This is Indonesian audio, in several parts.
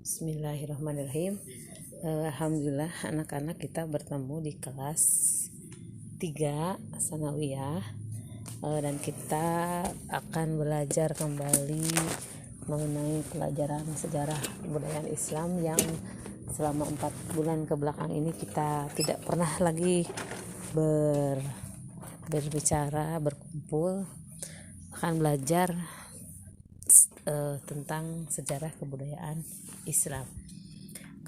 Bismillahirrahmanirrahim. Alhamdulillah anak-anak kita bertemu di kelas 3 Sanawiyah, dan kita akan belajar kembali mengenai pelajaran sejarah kebudayaan Islam yang selama 4 bulan ke belakang ini kita tidak pernah lagi berbicara, berkumpul, akan belajar tentang sejarah kebudayaan Islam.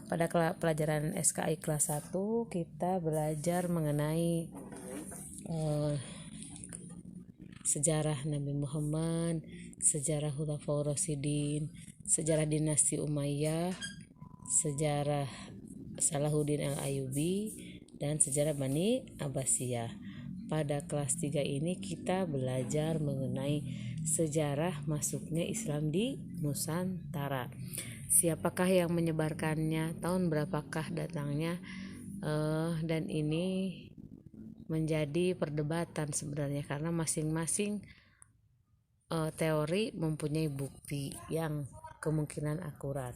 Pada pelajaran SKI kelas 1 kita belajar mengenai sejarah Nabi Muhammad, sejarah Khulafaur Rasyidin, sejarah dinasti Umayyah, sejarah Salahuddin Al-Ayyubi, dan sejarah Bani Abbasiyah. Pada kelas 3 ini kita belajar mengenai sejarah masuknya Islam di Nusantara. Siapakah yang menyebarkannya, tahun berapakah datangnya, dan ini menjadi perdebatan sebenarnya karena masing-masing teori mempunyai bukti yang kemungkinan akurat.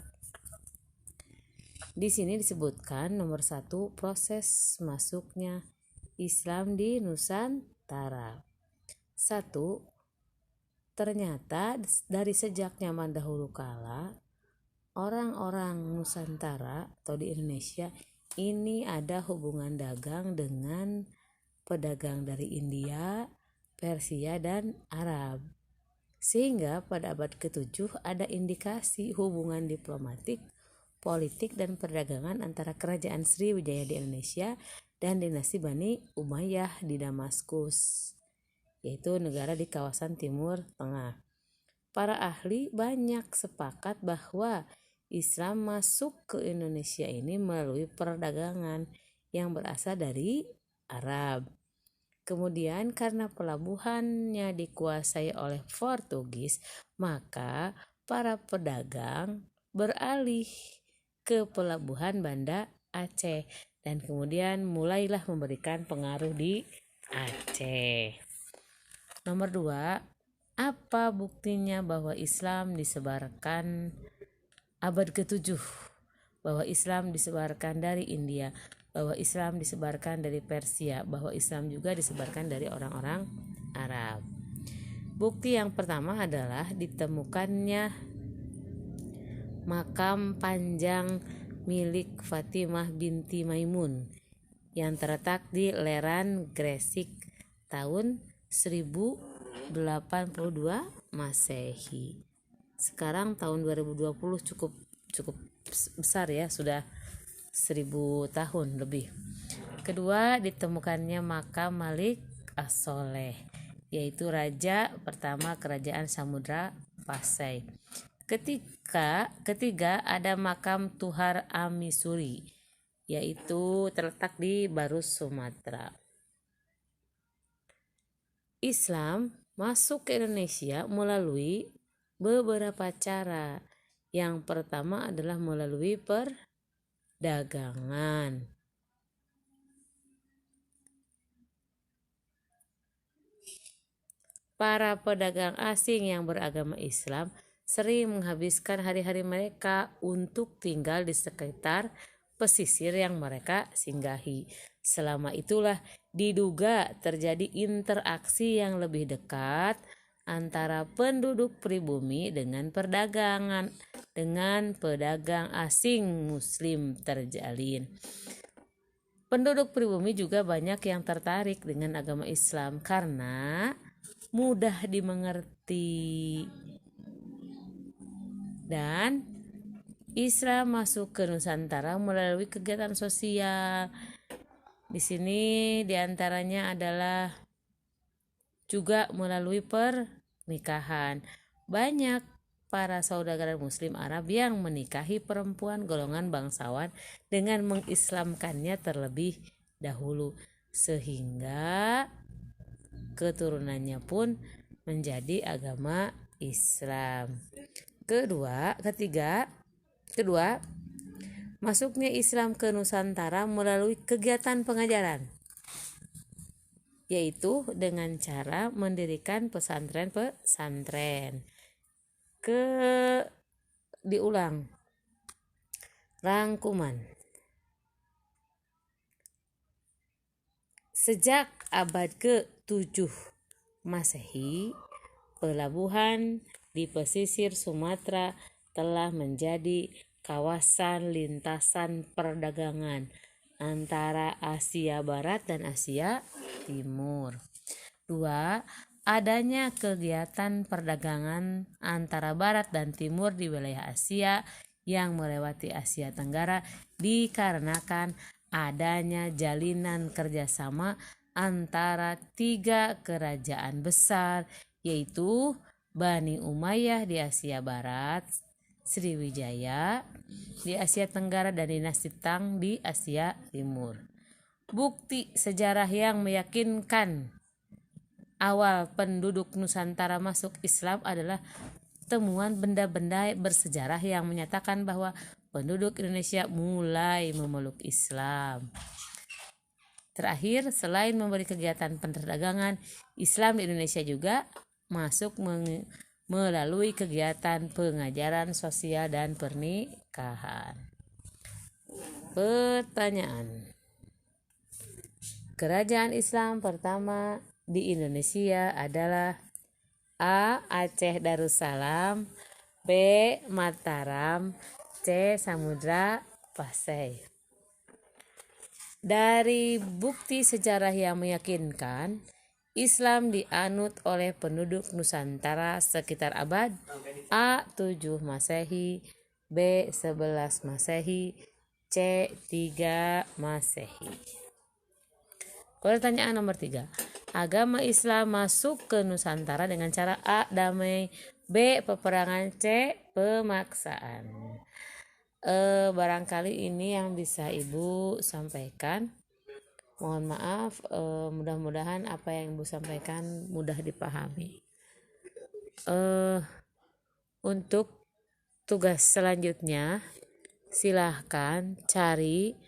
Di sini disebutkan nomor 1, proses masuknya Islam di Nusantara. 1. Ternyata dari sejak zaman dahulu kala, orang-orang Nusantara atau di Indonesia ini ada hubungan dagang dengan pedagang dari India, Persia, dan Arab. Sehingga pada abad ke-7 ada indikasi hubungan diplomatik, politik, dan perdagangan antara kerajaan Sriwijaya di Indonesia dan dinasti Bani Umayyah di Damaskus, yaitu negara di kawasan Timur Tengah. Para ahli banyak sepakat bahwa Islam masuk ke Indonesia ini melalui perdagangan yang berasal dari Arab. Kemudian karena pelabuhannya dikuasai oleh Portugis, maka para pedagang beralih ke pelabuhan Banda Aceh dan kemudian mulailah memberikan pengaruh di Aceh. Nomor 2, apa buktinya bahwa Islam disebarkan abad ke-7, bahwa Islam disebarkan dari India, bahwa Islam disebarkan dari Persia, bahwa Islam juga disebarkan dari orang-orang Arab. Bukti yang pertama adalah ditemukannya makam panjang milik Fatimah binti Maimun yang terletak di Leran, Gresik tahun 1082 Masehi. Sekarang tahun 2020 cukup besar ya, sudah 1000 tahun lebih. Kedua, ditemukannya makam Malik As-Soleh, yaitu raja pertama kerajaan Samudra Pasai. Ketiga, ada makam Tuhar Amisuri, yaitu terletak di Barus, Sumatera. Islam masuk ke Indonesia melalui beberapa cara. Yang pertama adalah melalui perdagangan. Para pedagang asing yang beragama Islam sering menghabiskan hari-hari mereka untuk tinggal di sekitar pesisir yang mereka singgahi. Selama itulah diduga terjadi interaksi yang lebih dekat antara penduduk pribumi dengan pedagang asing Muslim terjalin. Penduduk pribumi juga banyak yang tertarik dengan agama Islam karena mudah dimengerti. Dan Islam masuk ke Nusantara melalui kegiatan sosial. Di sini diantaranya adalah juga melalui pernikahan. Banyak para saudagar Muslim Arab yang menikahi perempuan golongan bangsawan dengan mengislamkannya terlebih dahulu, sehingga keturunannya pun menjadi agama Islam. Kedua, masuknya Islam ke Nusantara melalui kegiatan pengajaran, yaitu dengan cara mendirikan pesantren. Diulang. Rangkuman. Sejak abad ke-7 Masehi, pelabuhan di pesisir Sumatera telah menjadi kawasan lintasan perdagangan antara Asia Barat dan Asia Timur. 2. Adanya kegiatan perdagangan antara Barat dan Timur di wilayah Asia yang melewati Asia Tenggara dikarenakan adanya jalinan kerjasama antara 3 kerajaan besar, yaitu Bani Umayyah di Asia Barat, Sriwijaya di Asia Tenggara, dan dinasti Tang di Asia Timur. Bukti sejarah yang meyakinkan awal penduduk Nusantara masuk Islam adalah temuan benda-benda bersejarah yang menyatakan bahwa penduduk Indonesia mulai memeluk Islam. Terakhir, selain memberi kegiatan perdagangan, Islam di Indonesia juga masuk melalui kegiatan pengajaran sosial dan pernikahan. Pertanyaan: kerajaan Islam pertama di Indonesia adalah A. Aceh Darussalam, B. Mataram, C. Samudra Pasai. Dari bukti sejarah yang meyakinkan, Islam dianut oleh penduduk Nusantara sekitar abad A. 7 Masehi, B. 11 Masehi, C. 3 Masehi. Pertanyaan nomor 3. Agama Islam masuk ke Nusantara dengan cara A. Damai, B. Peperangan, C. Pemaksaan. Barangkali ini yang bisa Ibu sampaikan. Mohon maaf, mudah-mudahan apa yang Ibu sampaikan mudah dipahami. Untuk tugas selanjutnya, silahkan cari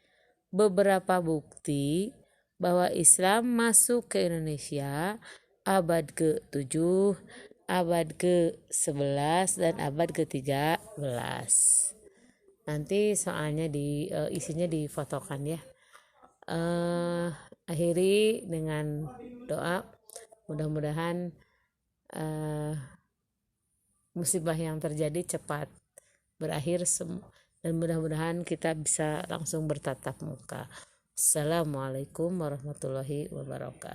beberapa bukti bahwa Islam masuk ke Indonesia abad ke-7, abad ke-11, dan abad ke-13. Nanti soalnya isinya difotokan ya. Akhiri dengan doa, mudah-mudahan musibah yang terjadi cepat berakhir dan mudah-mudahan kita bisa langsung bertatap muka. Assalamualaikum warahmatullahi wabarakatuh.